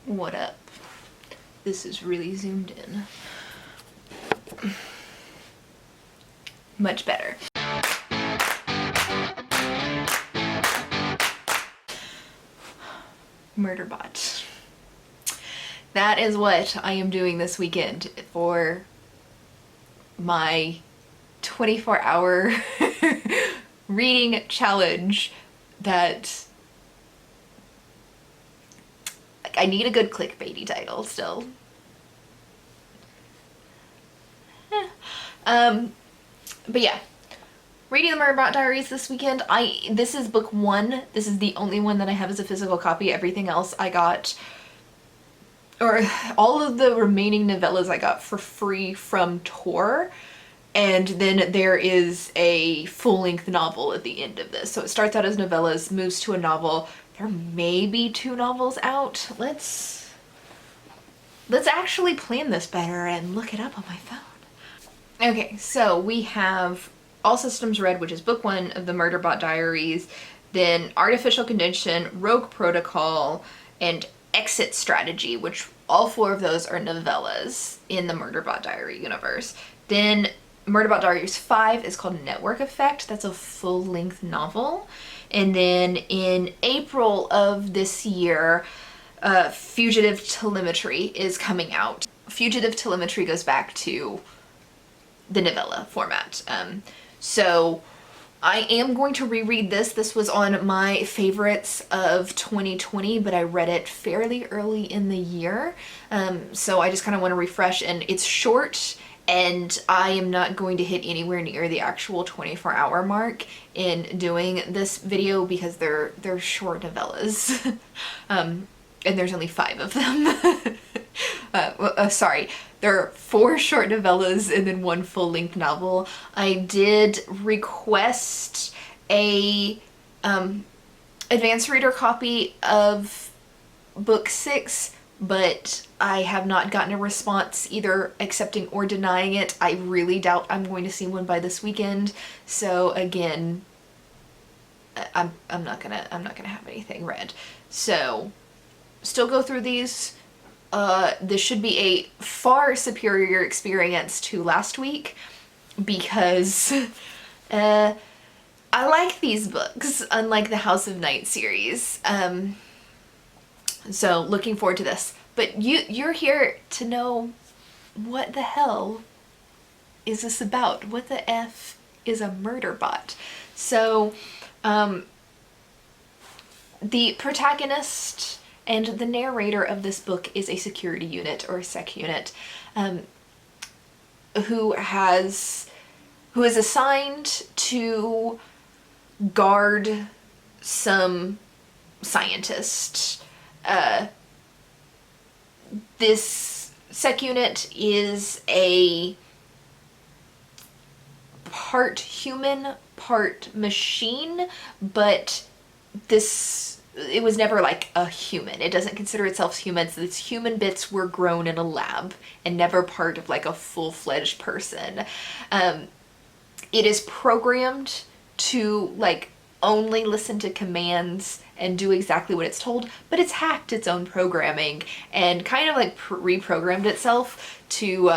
What up? This is really zoomed in. Much better. Murderbot. That is what I am doing this weekend for my 24-hour reading challenge that I need a good clickbaity title still. But yeah, reading the Murderbot Diaries this weekend. This is book 1. This is the only one that I have as a physical copy. Everything else I got, or all of the remaining novellas I got for free from Tor. And then there is a full-length novel at the end of this. So it starts out as novellas, moves to a novel. There may be 2 novels out. Let's actually plan this better and look it up on my phone. Okay, so we have All Systems Red, which is book 1 of the Murderbot Diaries, then Artificial Condition, Rogue Protocol, and Exit Strategy, which all 4 of those are novellas in the Murderbot Diary universe. Then Murderbot Diaries 5 is called Network Effect. That's a full-length novel. And then in April of this year, Fugitive Telemetry is coming out. Fugitive Telemetry goes back to the novella format. So I am going to reread this. This was on my favorites of 2020, but I read it fairly early in the year. So I just kind of want to refresh, and it's short, and I am not going to hit anywhere near the actual 24-hour mark in doing this video because they're short novellas. And there's only 5 of them. Sorry, there are 4 short novellas and then 1 full-length novel. I did request a advanced reader copy of book 6, but I have not gotten a response either accepting or denying it. I really doubt I'm going to see one by this weekend. So again, I'm not gonna have anything read. So still go through these. This should be a far superior experience to last week because I like these books, unlike the House of Night series. So looking forward to this. But you're here to know what the hell is this about? What the F is a Murderbot? So the protagonist and the narrator of this book is a security unit, or a sec unit, who is assigned to guard some scientist. This sec unit is a part human, part machine, but it was never like a human. It doesn't consider itself human, so its human bits were grown in a lab and never part of like a full-fledged person. It is programmed to like only listen to commands and do exactly what it's told, but it's hacked its own programming and kind of like reprogrammed itself to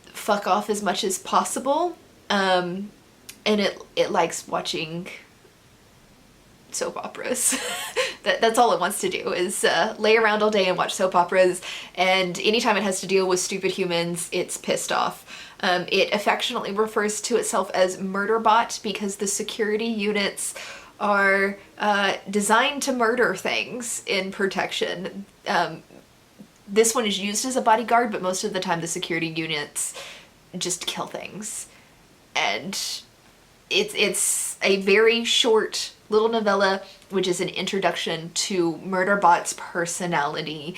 fuck off as much as possible. And it likes watching soap operas. That's all it wants to do, is lay around all day and watch soap operas, and anytime it has to deal with stupid humans, it's pissed off. It affectionately refers to itself as Murderbot because the security units are designed to murder things in protection. This one is used as a bodyguard, but most of the time the security units just kill things. And it's a very short little novella, which is an introduction to Murderbot's personality,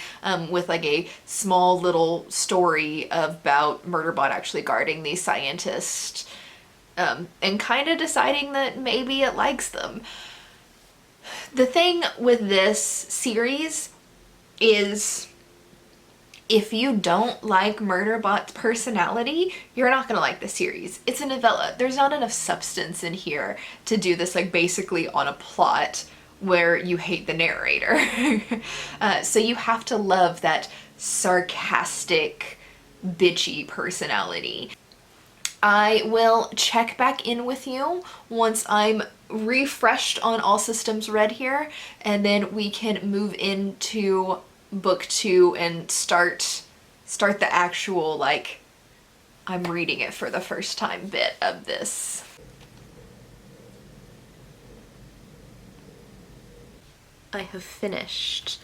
with like a small little story about Murderbot actually guarding these scientists, and kind of deciding that maybe it likes them. The thing with this series is, if you don't like Murderbot's personality, you're not gonna like the series. It's a novella. There's not enough substance in here to do this like basically on a plot where you hate the narrator. So you have to love that sarcastic, bitchy personality. I will check back in with you once I'm refreshed on all systems red here, and then we can move into book 2 and start the actual, like, I'm reading it for the first time bit of this. I have finished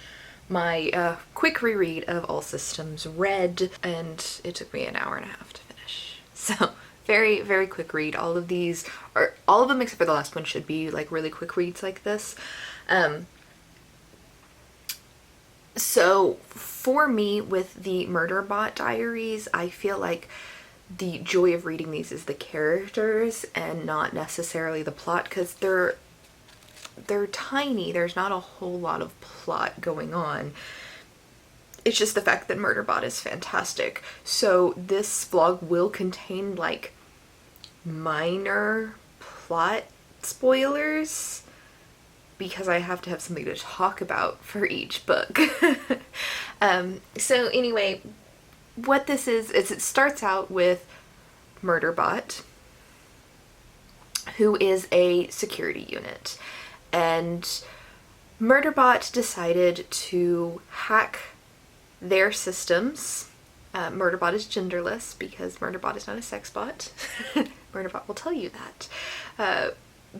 my quick reread of All Systems Red, and it took me an hour and a half to finish. So very, very quick read. All of these, or all of them except for the last one, should be like really quick reads like this. So for me with the Murderbot Diaries, I feel like the joy of reading these is the characters and not necessarily the plot, because they're tiny. There's not a whole lot of plot going on. It's just the fact that Murderbot is fantastic. So this vlog will contain like minor plot spoilers because I have to have something to talk about for each book. So anyway, what this is it starts out with Murderbot, who is a security unit. And Murderbot decided to hack their systems. Murderbot is genderless because Murderbot is not a sex bot. Murderbot will tell you that.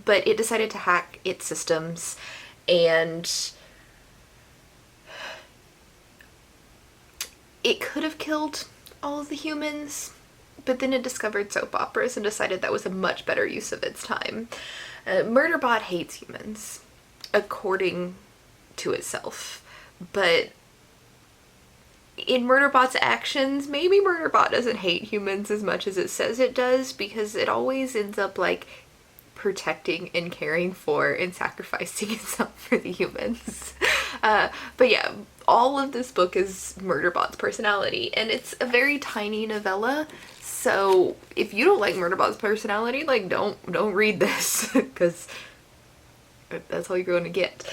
But it decided to hack its systems, and it could have killed all of the humans, but then it discovered soap operas and decided that was a much better use of its time. Murderbot hates humans, according to itself, but in Murderbot's actions, maybe Murderbot doesn't hate humans as much as it says it does, because it always ends up like protecting and caring for and sacrificing itself for the humans. But yeah, all of this book is Murderbot's personality, and it's a very tiny novella. So if you don't like Murderbot's personality, like don't read this, because that's all you're going to get.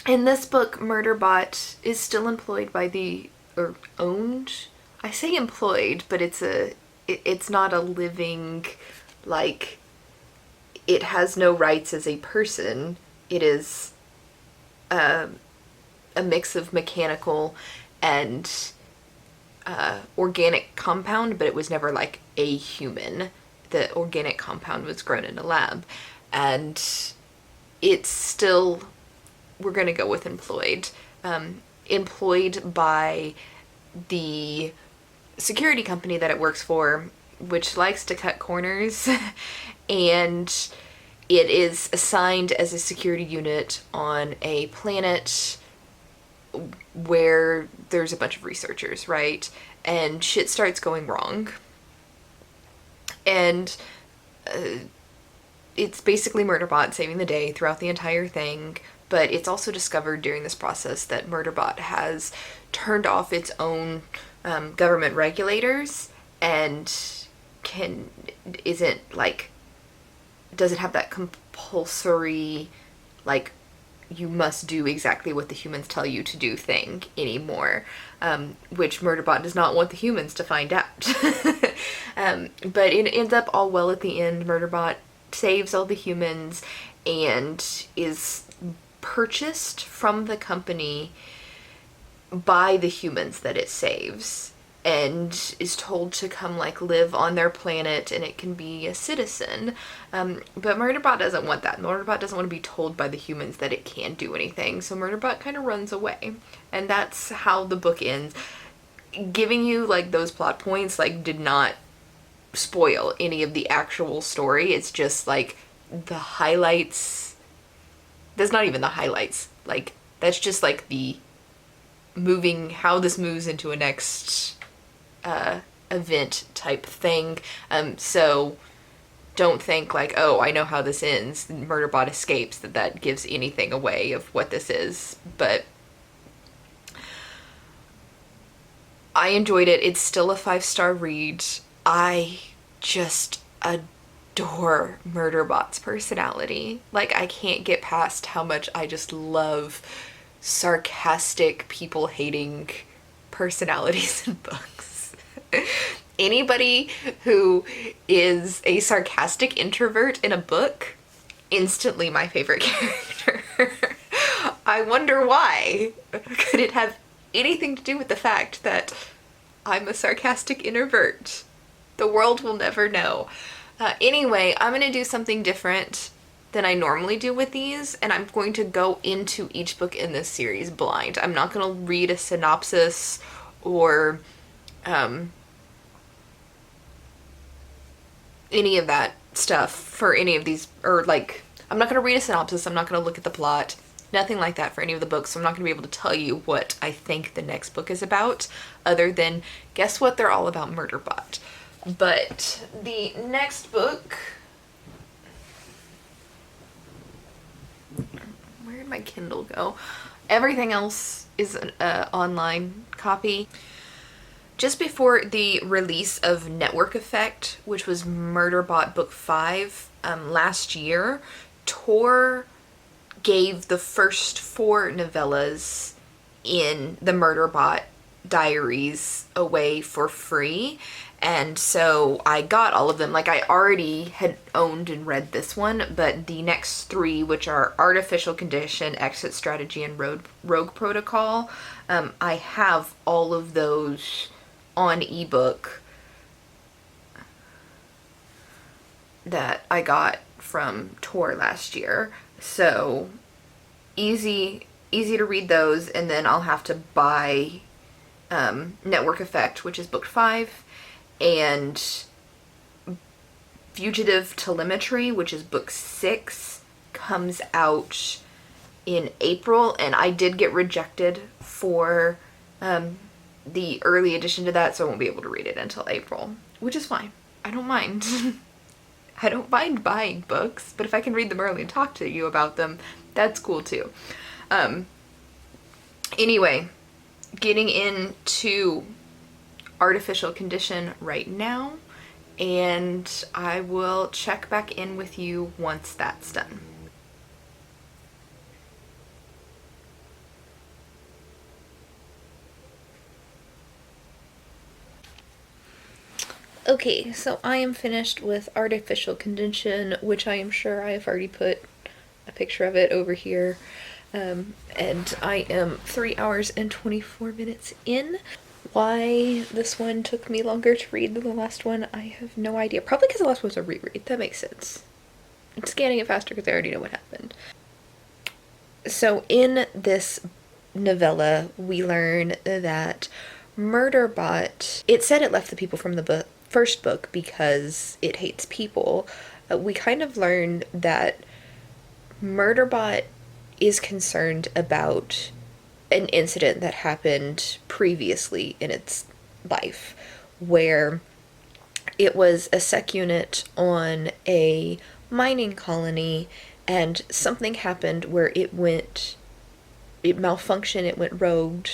In this book, Murderbot is still employed by or owned. I say employed, but it's not a living, like, it has no rights as a person. It is a mix of mechanical and organic compound, but it was never like a human. The organic compound was grown in a lab, and it's still, we're gonna go with employed. Employed by the security company that it works for, which likes to cut corners, and it is assigned as a security unit on a planet where there's a bunch of researchers, right? And shit starts going wrong. And it's basically Murderbot saving the day throughout the entire thing, but it's also discovered during this process that Murderbot has turned off its own government regulators and doesn't have that compulsory, like, you must do exactly what the humans tell you to do thing anymore, which Murderbot does not want the humans to find out. But it ends up all well at the end. Murderbot saves all the humans and is purchased from the company by the humans that it saves, and is told to come like live on their planet, and it can be a citizen. But Murderbot doesn't want that. Murderbot doesn't want to be told by the humans that it can't do anything, so Murderbot kind of runs away. And that's how the book ends. Giving you like those plot points like did not spoil any of the actual story. It's just like the highlights. That's not even the highlights. Like, that's just like the moving, how this moves into a next event type thing. So don't think like, oh, I know how this ends, Murderbot escapes, that gives anything away of what this is. But I enjoyed it. It's still a 5-star read. I just adore Murderbot's personality. Like, I can't get past how much I just love sarcastic, people-hating personalities in books. Anybody who is a sarcastic introvert in a book, instantly my favorite character. I wonder why. Could it have anything to do with the fact that I'm a sarcastic introvert? The world will never know. Anyway, I'm going to do something different than I normally do with these, and I'm going to go into each book in this series blind. I'm not going to read a synopsis or any of that stuff for any of these, or like, I'm not going to read a synopsis, I'm not going to look at the plot, nothing like that for any of the books, so I'm not going to be able to tell you what I think the next book is about, other than, guess what, they're all about Murderbot. But the next book, where did my Kindle go? Everything else is an online copy. Just before the release of Network Effect, which was Murderbot Book 5 last year, Tor gave the first 4 novellas in the Murderbot Diaries away for free. And so I got all of them. Like, I already had owned and read this one, but the next 3, which are Artificial Condition, Exit Strategy, and Rogue Protocol, I have all of those on ebook that I got from Tor last year. So easy to read those, and then I'll have to buy Network Effect, which is book 5, and Fugitive Telemetry, which is book 6, comes out in April, and I did get rejected for the early edition to that, so I won't be able to read it until April, which is fine. I don't mind. I don't mind buying books, but if I can read them early and talk to you about them, that's cool too. Anyway, getting into Artificial Condition right now, and I will check back in with you once that's done. Okay, so I am finished with Artificial Condition, which I am sure I have already put a picture of it over here. And I am 3 hours and 24 minutes in. Why this one took me longer to read than the last one, I have no idea. Probably because the last one was a reread. That makes sense. I'm scanning it faster because I already know what happened. So in this novella, we learn that Murderbot, it said it left the people from the first book because it hates people. We kind of learned that Murderbot is concerned about an incident that happened previously in its life, where it was a sec unit on a mining colony, and something happened where it malfunctioned, it went rogue,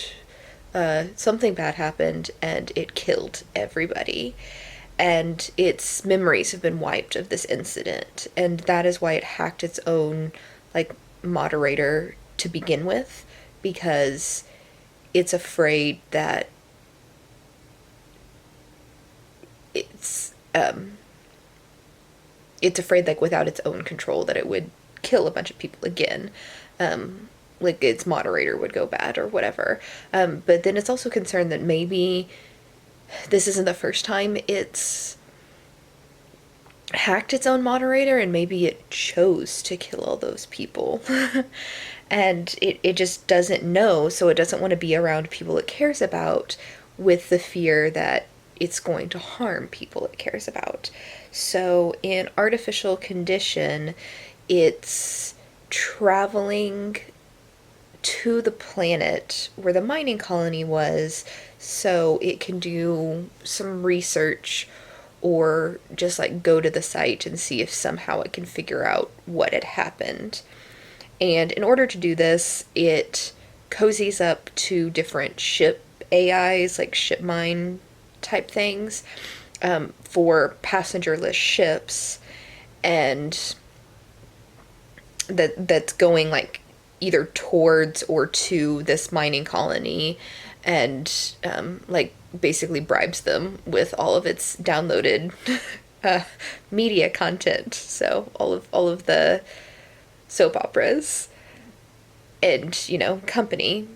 something bad happened, and it killed everybody. And its memories have been wiped of this incident, and that is why it hacked its own, like, moderator to begin with, because it's afraid that it's afraid, like, without its own control, that it would kill a bunch of people again. Like, its moderator would go bad or whatever. But then it's also concerned that maybe this isn't the first time it's hacked its own moderator, and maybe it chose to kill all those people. And it just doesn't know, so it doesn't want to be around people it cares about, with the fear that it's going to harm people it cares about. So in Artificial Condition, it's traveling to the planet where the mining colony was, so it can do some research or just, like, go to the site and see if somehow it can figure out what had happened. And in order to do this, it cozies up to different ship AIs, like ship mine type things, for passengerless ships. and that's going like either towards or to this mining colony, and like basically bribes them with all of its downloaded media content. So all of the soap operas and, you know, company,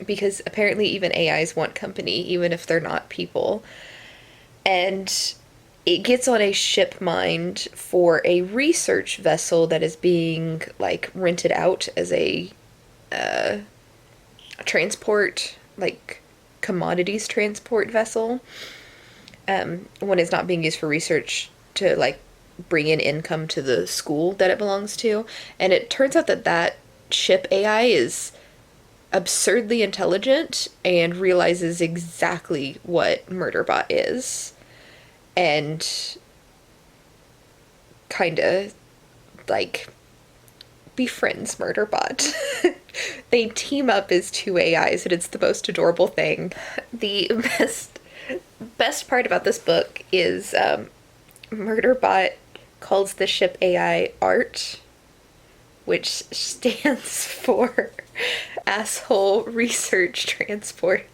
because apparently even AIs want company even if they're not people. And it gets on a ship mined for a research vessel that is being like rented out as a transport, like commodities transport vessel. When it's not being used for research to like bring in income to the school that it belongs to. And it turns out that that ship AI is absurdly intelligent and realizes exactly what Murderbot is, and kind of like befriends Murderbot. They team up as two AIs, and it's the most adorable thing. The best part about this book is Murderbot calls the ship AI Art, which stands for Asshole Research Transport.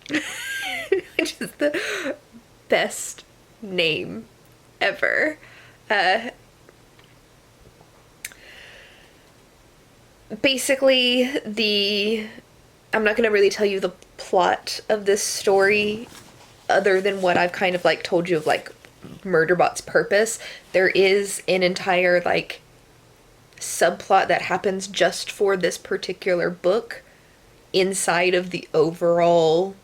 Which is the best name ever. Basically, I'm not going to really tell you the plot of this story other than what I've kind of like told you of like Murderbot's purpose. There is an entire like subplot that happens just for this particular book inside of the overall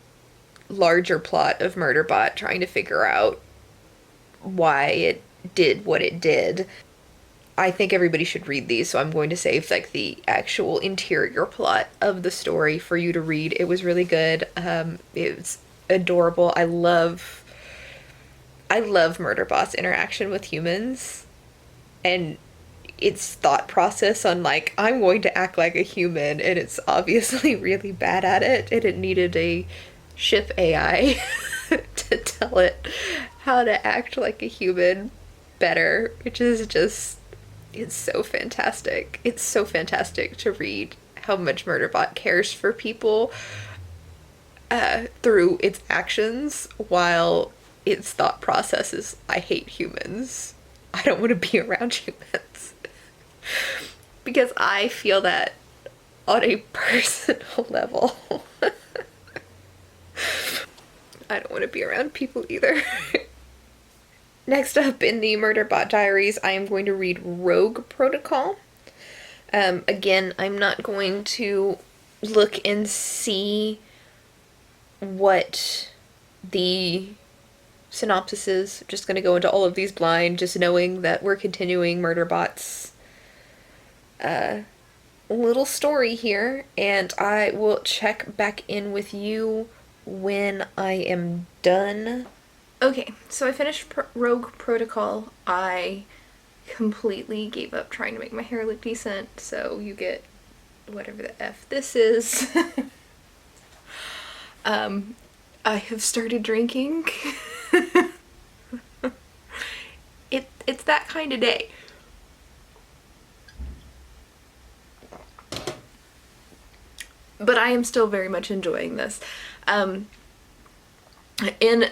larger plot of Murderbot trying to figure out why it did what it did. I think everybody should read these, so I'm going to save like the actual interior plot of the story for you to read. It was really good. It was adorable. I love Murderbot's interaction with humans and its thought process on like, I'm going to act like a human, and it's obviously really bad at it, and it needed a ship AI to tell it how to act like a human better, which is just, it's so fantastic. It's so fantastic to read how much Murderbot cares for people through its actions, while its thought process is, I hate humans. I don't want to be around humans. Because I feel that on a personal level. I don't want to be around people either. Next up in the Murderbot Diaries, I am going to read Rogue Protocol. Again, I'm not going to look and see what the synopsis is. I'm just going to go into all of these blind, just knowing that we're continuing Murderbot's little story here, and I will check back in with you when I am done. Okay, so I finished Rogue Protocol. I completely gave up trying to make my hair look decent, so you get whatever the F this is. I have started drinking. It's that kind of day. But I am still very much enjoying this. In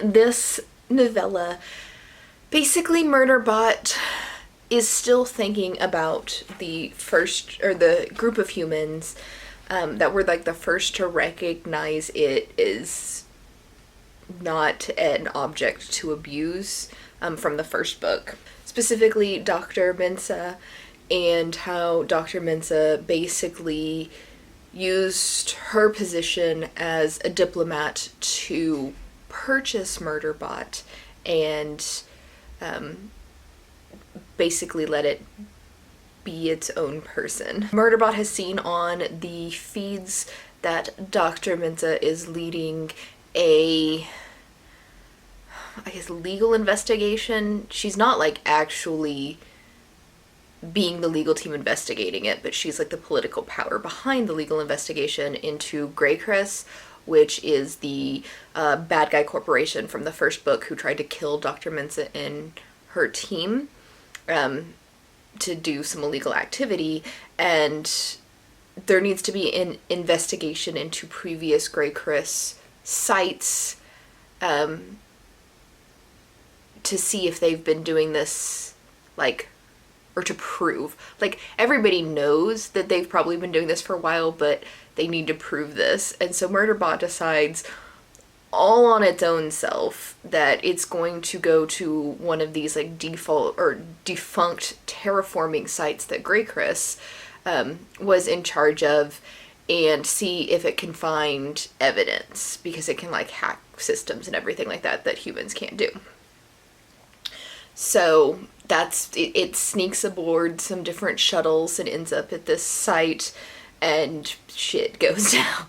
this novella, basically Murderbot is still thinking about the group of humans that were like the first to recognize it is not an object to abuse from the first book. Specifically Dr. Mensah, and how Dr. Mensah basically used her position as a diplomat to purchase Murderbot and basically let it be its own person. Murderbot has seen on the feeds that Dr. Mensah is leading a, I guess, legal investigation. She's not like actually being the legal team investigating it, but she's like the political power behind the legal investigation into Greycrest, which is the bad guy corporation from the first book who tried to kill Dr. Mensah in her team to do some illegal activity, and there needs to be an investigation into previous Grey Chris sites to see if they've been doing this, like, or to prove. Like, everybody knows that they've probably been doing this for a while, but they need to prove this. And so Murderbot decides, all on its own self, that it's going to go to one of these, like, defunct terraforming sites that Grey Chris was in charge of, and see if it can find evidence, because it can, like, hack systems and everything like that that humans can't do. So that's it sneaks aboard some different shuttles and ends up at this site, and shit goes down.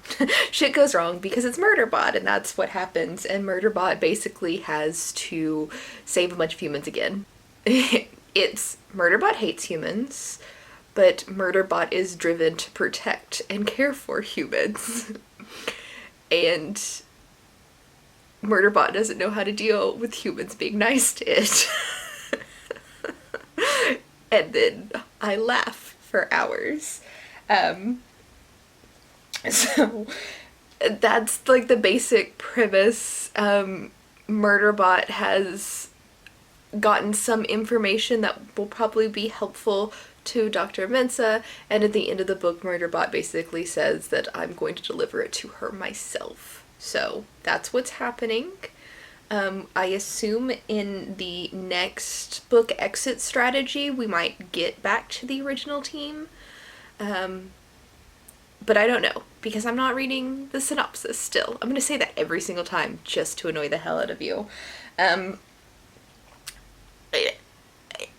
Shit goes wrong because it's Murderbot, and that's what happens. And Murderbot basically has to save a bunch of humans again. Murderbot hates humans, but Murderbot is driven to protect and care for humans. And Murderbot doesn't know how to deal with humans being nice to it. And then I laugh for hours. So that's, like, the basic premise. Murderbot has gotten some information that will probably be helpful to Dr. Mensa, and at the end of the book, Murderbot basically says that I'm going to deliver it to her myself. So that's what's happening. I assume in the next book, Exit Strategy, we might get back to the original team. But I don't know, because I'm not reading the synopsis still. I'm going to say that every single time just to annoy the hell out of you.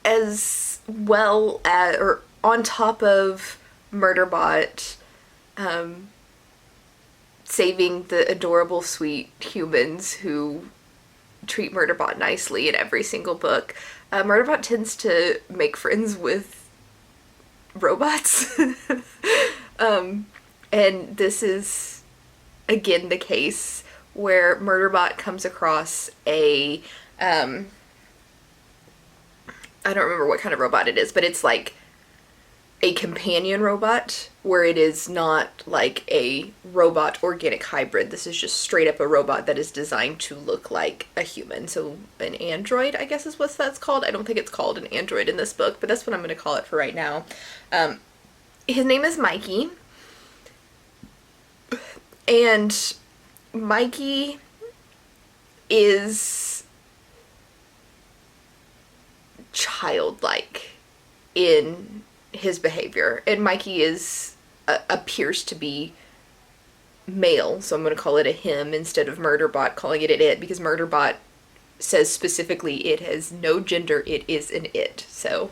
As well as, or on top of Murderbot saving the adorable, sweet humans who treat Murderbot nicely in every single book, Murderbot tends to make friends with robots. And this is, again, the case where Murderbot comes across a, I don't remember what kind of robot it is, but it's like a companion robot, where it is not like a robot organic hybrid. This is just straight up a robot that is designed to look like a human. So an android, I guess is what that's called. I don't think it's called an android in this book, but that's what I'm going to call it for right now. His name is Mikey. And Mikey is childlike in his behavior, and Mikey appears to be male, so I'm going to call it a him instead of Murderbot calling it an it, because Murderbot says specifically it has no gender, it is an it. So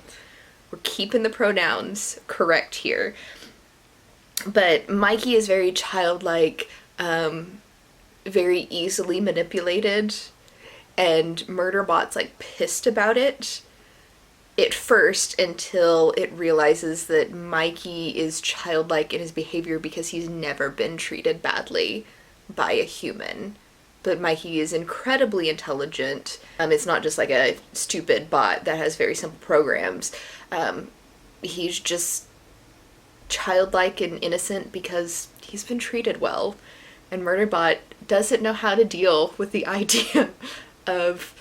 we're keeping the pronouns correct here. But Mikey is very childlike, very easily manipulated, and Murderbot's, like, pissed about it at first, until it realizes that Mikey is childlike in his behavior because he's never been treated badly by a human. But Mikey is incredibly intelligent. It's not just like a stupid bot that has very simple programs. He's just childlike and innocent because he's been treated well. And Murderbot doesn't know how to deal with the idea of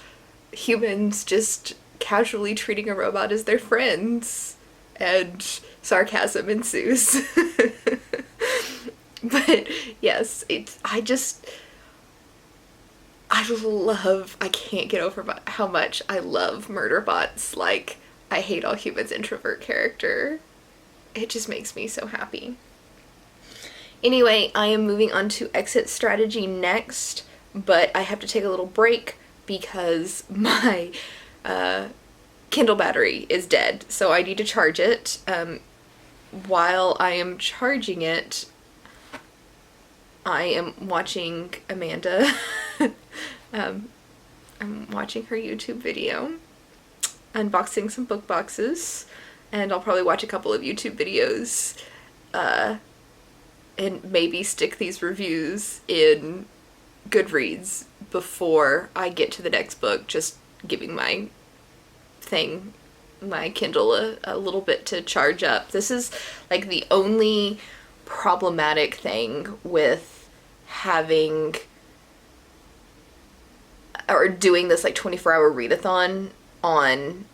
humans just casually treating a robot as their friends, and sarcasm ensues. But yes, I can't get over how much I love Murderbot's, like, I hate all humans introvert character. It just makes me so happy. Anyway, I am moving on to Exit Strategy next, but I have to take a little break because my Kindle battery is dead, so I need to charge it. While I am charging it, I am watching Amanda. I'm watching her YouTube video, unboxing some book boxes, and I'll probably watch a couple of YouTube videos, and maybe stick these reviews in Goodreads before I get to the next book, just giving my thing, my Kindle a little bit to charge up. This is like the only problematic thing with having or doing this like 24-hour readathon on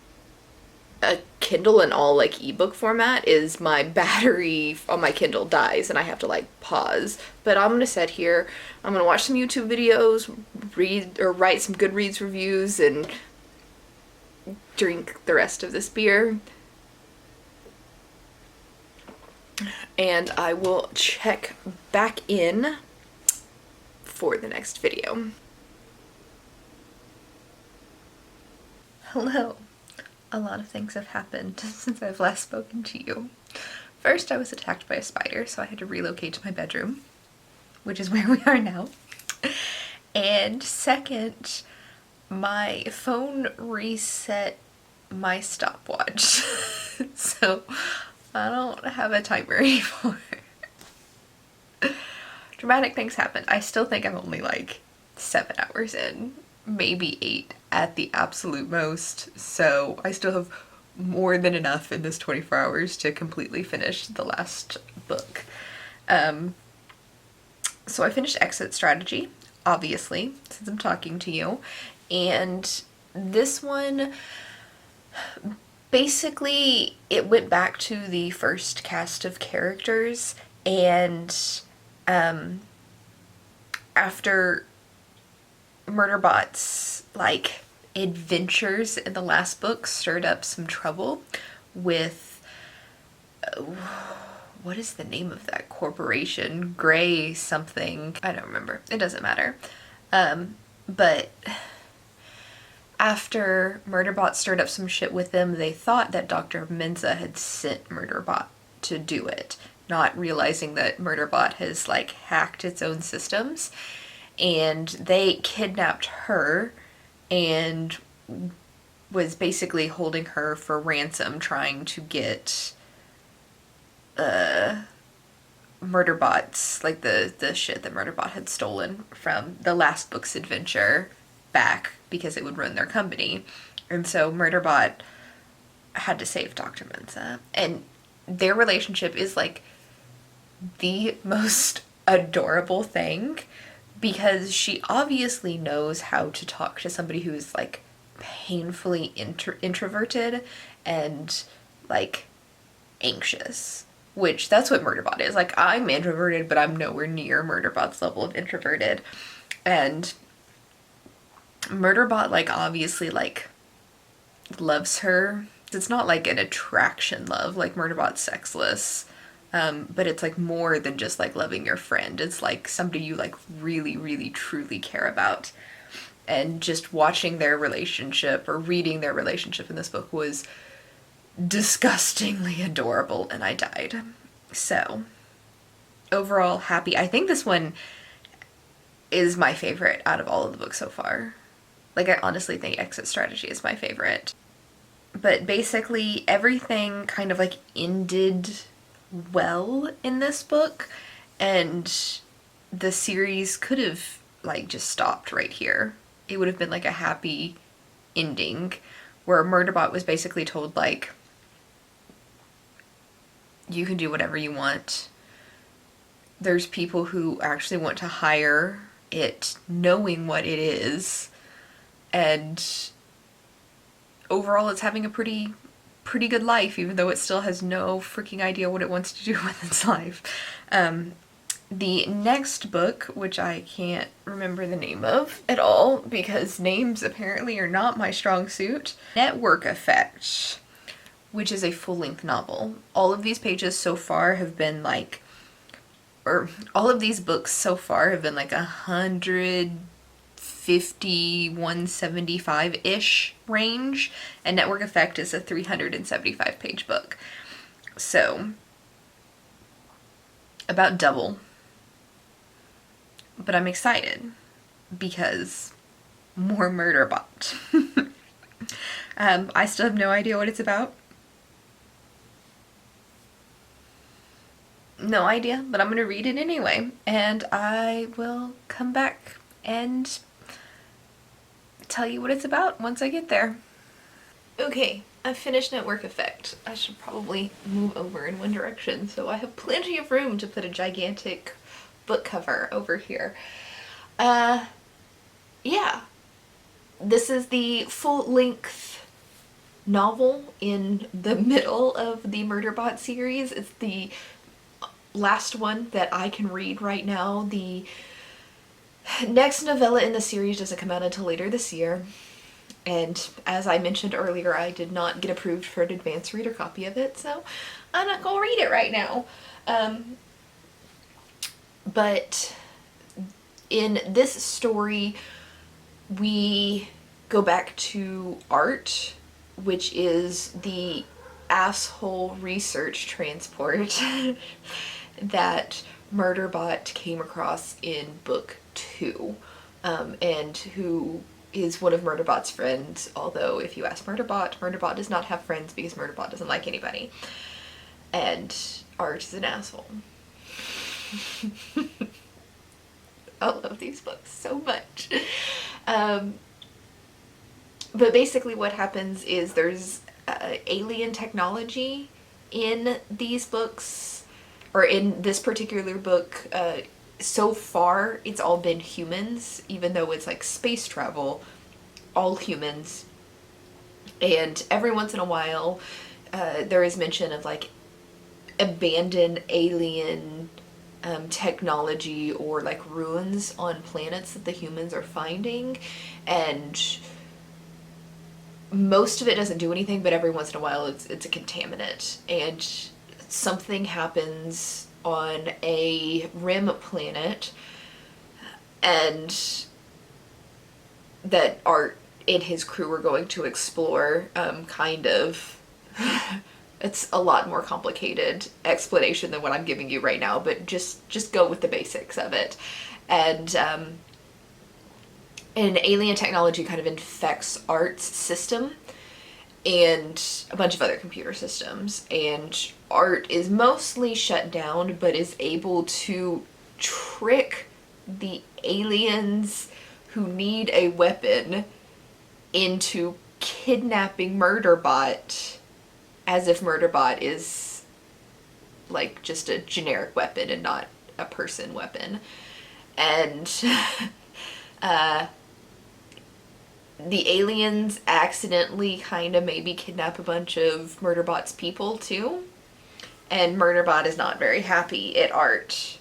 a Kindle and all like ebook format is my battery on my Kindle dies and I have to like pause. But I'm gonna sit here, I'm gonna watch some YouTube videos, read or write some Goodreads reviews, and drink the rest of this beer. And I will check back in for the next video. Hello. A lot of things have happened since I've last spoken to you. First, I was attacked by a spider, so I had to relocate to my bedroom, which is where we are now. And second, my phone reset my stopwatch. So I don't have a timer anymore. Dramatic things happened. I still think I'm only like 7 hours in, maybe 8 at the absolute most, so I still have more than enough in this 24 hours to completely finish the last book. So I finished Exit Strategy, obviously, since I'm talking to you, and this one, basically, it went back to the first cast of characters, and after Murderbot's like adventures in the last book stirred up some trouble with what is the name of that corporation? Gray something. I don't remember. It doesn't matter. But after Murderbot stirred up some shit with them, they thought that Dr. Menza had sent Murderbot to do it, not realizing that Murderbot has like hacked its own systems. And they kidnapped her and was basically holding her for ransom, trying to get Murderbot's, like the shit that Murderbot had stolen from the last book's adventure back, because it would run their company. And so Murderbot had to save Dr. Menza. And their relationship is like the most adorable thing, because she obviously knows how to talk to somebody who's like painfully introverted and like anxious, which that's what Murderbot is. Like, I'm introverted, but I'm nowhere near Murderbot's level of introverted. And Murderbot like obviously like loves her. It's not like an attraction love, like Murderbot's sexless. But it's like more than just like loving your friend. It's like somebody you like really, really, truly care about. And just watching their relationship or reading their relationship in this book was disgustingly adorable, and I died. So overall happy. I think this one is my favorite out of all of the books so far. Like, I honestly think Exit Strategy is my favorite. But basically everything kind of like ended well in this book, and the series could have like just stopped right here. It would have been like a happy ending where Murderbot was basically told like, you can do whatever you want. There's people who actually want to hire it knowing what it is, and overall it's having a pretty good life, even though it still has no freaking idea what it wants to do with its life. The next book, which I can't remember the name of at all because names apparently are not my strong suit, Network Effect, which is a full-length novel. All of these pages so far have been like, or all of these books so far have been like 150, 175-ish range, and Network Effect is a 375 page book. So about double. But I'm excited because more Murderbot. I still have no idea what it's about. No idea, but I'm going to read it anyway, and I will come back and tell you what it's about once I get there. Okay, I've finished Network Effect. I should probably move over in one direction so I have plenty of room to put a gigantic book cover over here. Yeah. This is the full-length novel in the middle of the Murderbot series. It's the last one that I can read right now. The next novella in the series doesn't come out until later this year. And as I mentioned earlier, I did not get approved for an advanced reader copy of it, so I'm not gonna read it right now. But in this story, we go back to Art, which is the asshole research transport that Murderbot came across in book 2, and who is one of Murderbot's friends, although if you ask Murderbot, Murderbot does not have friends because Murderbot doesn't like anybody. And Art is an asshole. I love these books so much. But basically what happens is there's alien technology in these books, or in this particular book. So far it's all been humans, even though it's like space travel, all humans. And every once in a while there is mention of like abandoned alien technology or like ruins on planets that the humans are finding, and most of it doesn't do anything, but every once in a while it's a contaminant, and something happens on a rim planet, and that Art and his crew are going to explore. Kind of it's a lot more complicated explanation than what I'm giving you right now, but just go with the basics of it. And an alien technology kind of infects Art's system and a bunch of other computer systems, and Art is mostly shut down but is able to trick the aliens who need a weapon into kidnapping Murderbot, as if Murderbot is like just a generic weapon and not a person weapon. And the aliens accidentally kind of maybe kidnap a bunch of Murderbot's people too. And Murderbot is not very happy at Art.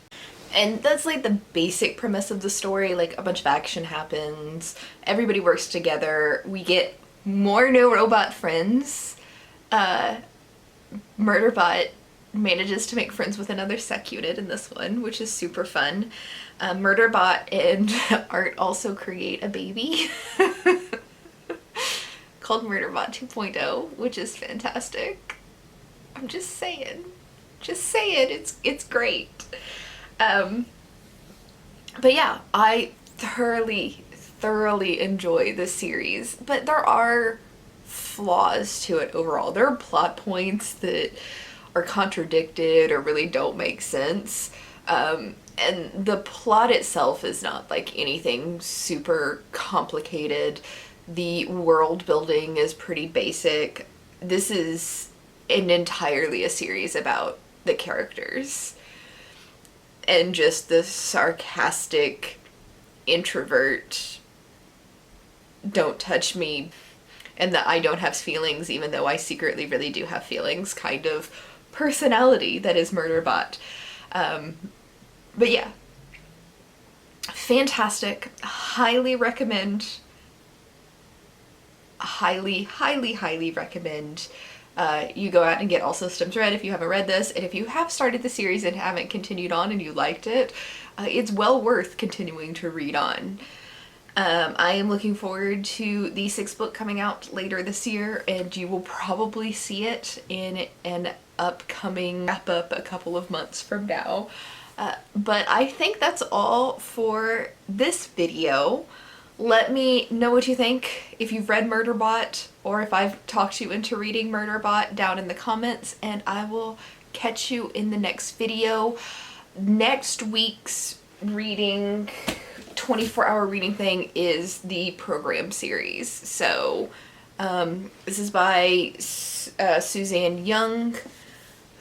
And that's like the basic premise of the story. Like a bunch of action happens, everybody works together, we get more no robot friends. Murderbot manages to make friends with another sec unit in this one, which is super fun. Murderbot and Art also create a baby called Murderbot 2.0, which is fantastic. I'm just saying. It's great. But yeah, I thoroughly enjoy this series, but there are flaws to it overall. There are plot points that are contradicted or really don't make sense. And the plot itself is not like anything super complicated. The world building is pretty basic. This is entirely a series about the characters and just the sarcastic introvert, don't touch me, and that I don't have feelings even though I secretly really do have feelings kind of personality that is Murderbot. But yeah, fantastic. Highly recommend. Highly recommend you go out and get All Systems Red if you haven't read this, and if you have started the series and haven't continued on and you liked it, it's well worth continuing to read on. I am looking forward to the 6th book coming out later this year, and you will probably see it in an upcoming wrap-up a couple of months from now. But I think that's all for this video. Let me know what you think, if you've read Murderbot, or if I've talked you into reading Murderbot, down in the comments, and I will catch you in the next video. Next week's reading, 24-hour reading thing is the program series, so This is by Suzanne Young,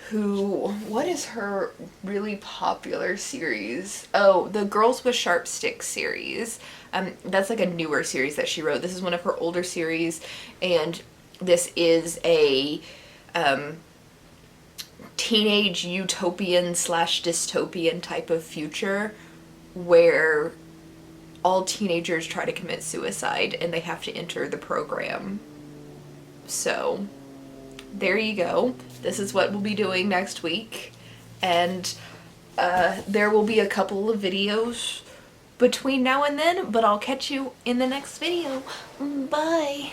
who, what is her really popular series? Oh, the Girls with Sharp Sticks series. That's like a newer series that she wrote. This is one of her older series, and this is a teenage utopian slash dystopian type of future where all teenagers try to commit suicide and they have to enter the program. So there you go. This is what we'll be doing next week, and there will be a couple of videos between now and then, but I'll catch you in the next video. Bye.